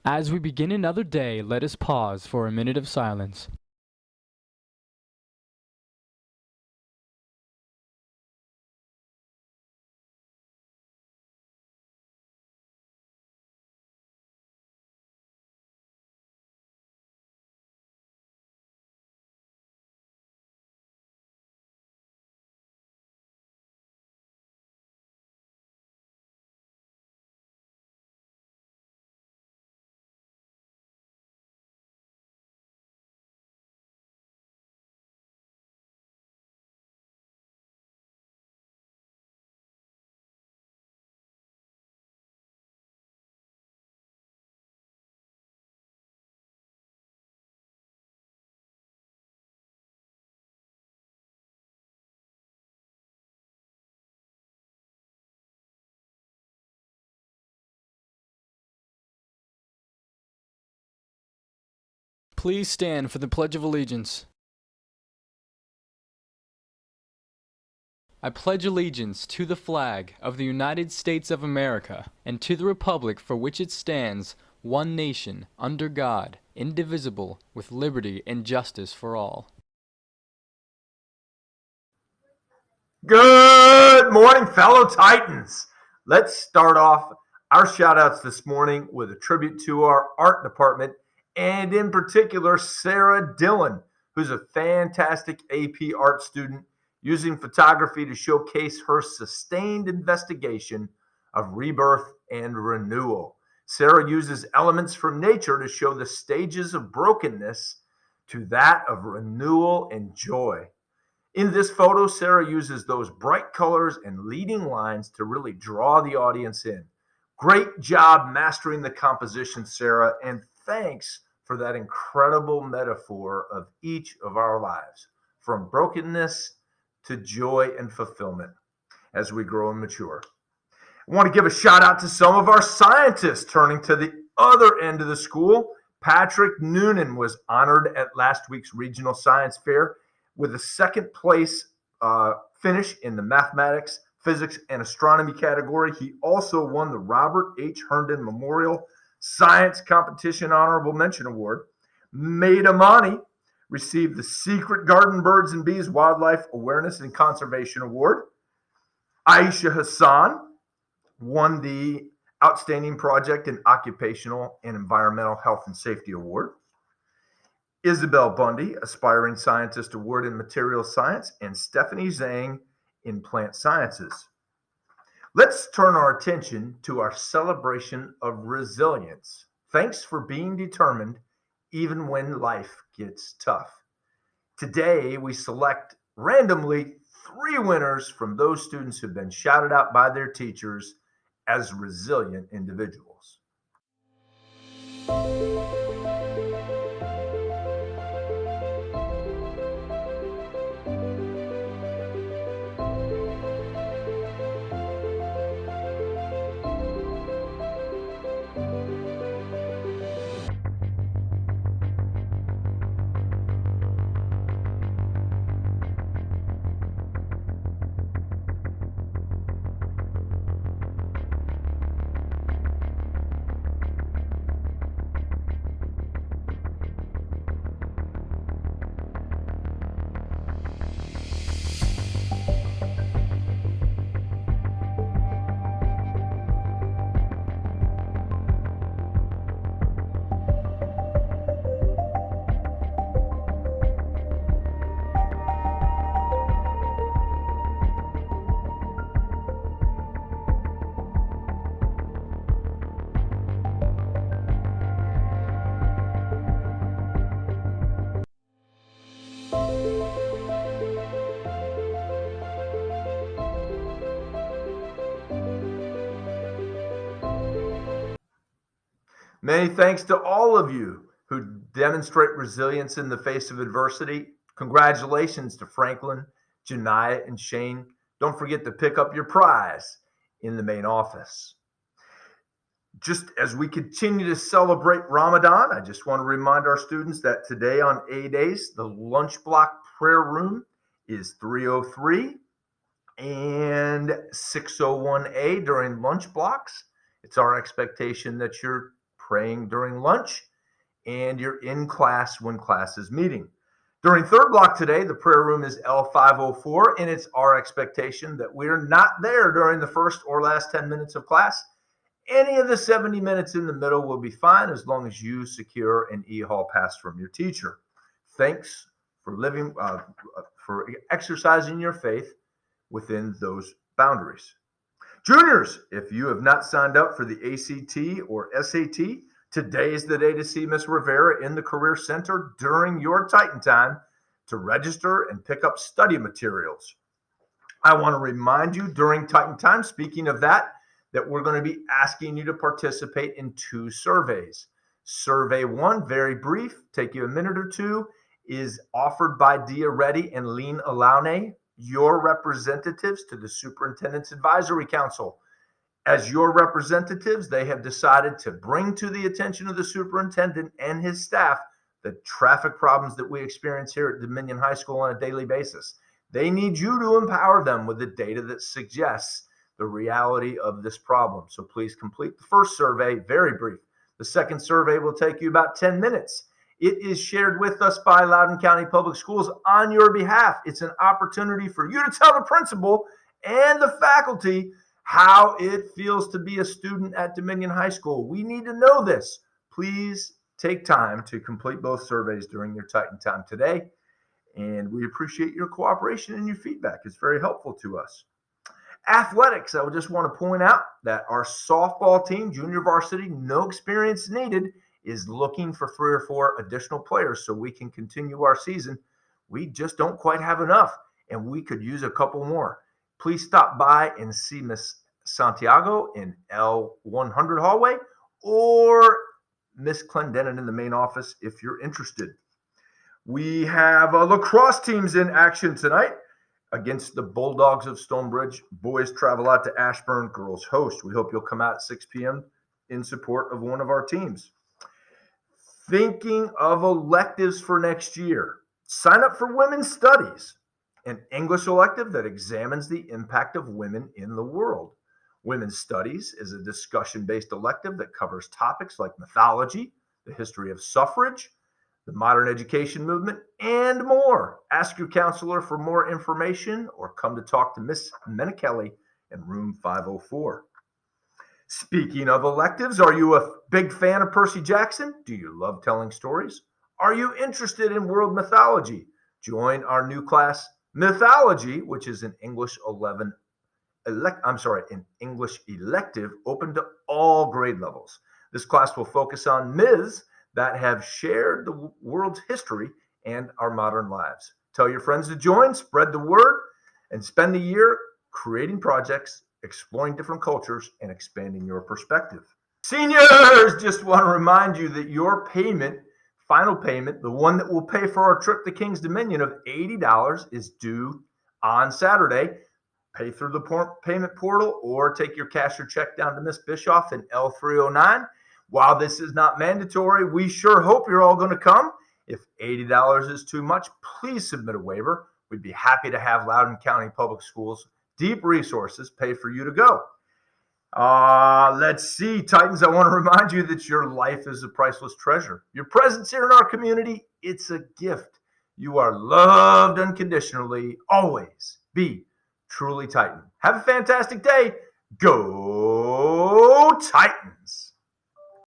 As we begin another day, let us pause for a minute of silence. Please stand for the Pledge of Allegiance. I pledge allegiance to the flag of the United States of America and to the republic for which it stands, one nation, under God, indivisible, with liberty and justice for all. Good morning, fellow Titans. Let's start off our shout outs this morning with a tribute to our art department, and in particular, Sarah Dillon, who's a fantastic AP art student using photography to showcase her sustained investigation of rebirth and renewal. Sarah uses elements from nature to show the stages of brokenness to that of renewal and joy. In this photo, Sarah uses those bright colors and leading lines to really draw the audience in. Great job mastering the composition, Sarah, and thanks for that incredible metaphor of each of our lives, from brokenness to joy and fulfillment as we grow and mature. I want to give a shout out to some of our scientists turning to the other end of the school. Patrick Noonan was honored at last week's Regional Science Fair with a second place finish in the mathematics, physics, and astronomy category. He also won the Robert H. Herndon Memorial Science Competition Honorable Mention Award. Maida Mani received the Secret Garden Birds and Bees Wildlife Awareness and Conservation Award. Aisha Hassan won the Outstanding Project in Occupational and Environmental Health and Safety Award. Isabel Bundy, Aspiring Scientist Award in Materials Science, and Stephanie Zhang in Plant Sciences. Let's turn our attention to our celebration of resilience. Thanks for being determined even when life gets tough. Today, we select randomly 3 winners from those students who've been shouted out by their teachers as resilient individuals. Many thanks to all of you who demonstrate resilience in the face of adversity. Congratulations to Franklin, Janiyah, and Shane. Don't forget to pick up your prize in the main office. Just as we continue to celebrate Ramadan, I just want to remind our students that today on A days, the lunch block prayer room is 303 and 601A during lunch blocks. It's our expectation that your praying during lunch, and you're in class when class is meeting. During third block today, the prayer room is L504, and it's our expectation that we're not there during the first or last 10 minutes of class. Any of the 70 minutes in the middle will be fine as long as you secure an e-hall pass from your teacher. Thanks for for exercising your faith within those boundaries. Juniors, if you have not signed up for the ACT or SAT, today is the day to see Miss Rivera in the Career Center during your Titan time to register and pick up study materials. I want to remind you during Titan time, speaking of that we're going to be asking you to participate in 2 surveys. Survey 1, very brief, take you a minute or two, is offered by Dia Reddy and Lean Alaune, your representatives to the Superintendent's Advisory Council. As your representatives, they have decided to bring to the attention of the superintendent and his staff the traffic problems that we experience here at Dominion High School on a daily basis. They need you to empower them with the data that suggests the reality of this problem. So please complete the first survey, very brief. The second survey will take you about 10 minutes. It is shared with us by Loudoun County Public Schools on your behalf. It's an opportunity for you to tell the principal and the faculty how it feels to be a student at Dominion High School. We need to know this. Please take time to complete both surveys during your Titan time today. And we appreciate your cooperation and your feedback. It's very helpful to us. Athletics, I would just want to point out that our softball team, junior varsity, no experience needed, is looking for 3 or 4 additional players so we can continue our season. We just don't quite have enough, and we could use a couple more. Please stop by and see Miss Santiago in L100 hallway or Miss Clendenin in the main office if you're interested. We have lacrosse teams in action tonight. Against the Bulldogs of Stonebridge. Boys travel out to Ashburn, girls host. We hope you'll come out at 6 p.m. in support of one of our teams. Thinking of electives for next year. Sign up for Women's Studies, an English elective that examines the impact of women in the world. Women's Studies is a discussion-based elective that covers topics like mythology, the history of suffrage, the modern education movement, and more. Ask your counselor for more information or come to talk to Miss Menichelli in room 504. Speaking of electives, are you a big fan of Percy Jackson? Do you love telling stories? Are you interested in world mythology? Join our new class, Mythology, which is an English English elective open to all grade levels. This class will focus on myths that have shared the world's history and our modern lives. Tell your friends to join, spread the word, and spend the year creating projects, exploring different cultures, and expanding your perspective. Seniors, just want to remind you that your final payment, the one that will pay for our trip to King's Dominion of $80 is due on Saturday. Pay through the payment portal or take your cash or check down to Miss Bischoff in L309. While this is not mandatory, we sure hope you're all going to come. If $80 is too much, please submit a waiver. We'd be happy to have Loudoun County Public Schools deep resources pay for you to go. Let's see, Titans, I want to remind you that your life is a priceless treasure. Your presence here in our community, it's a gift. You are loved unconditionally. Always be truly Titan. Have a fantastic day. Go Titans!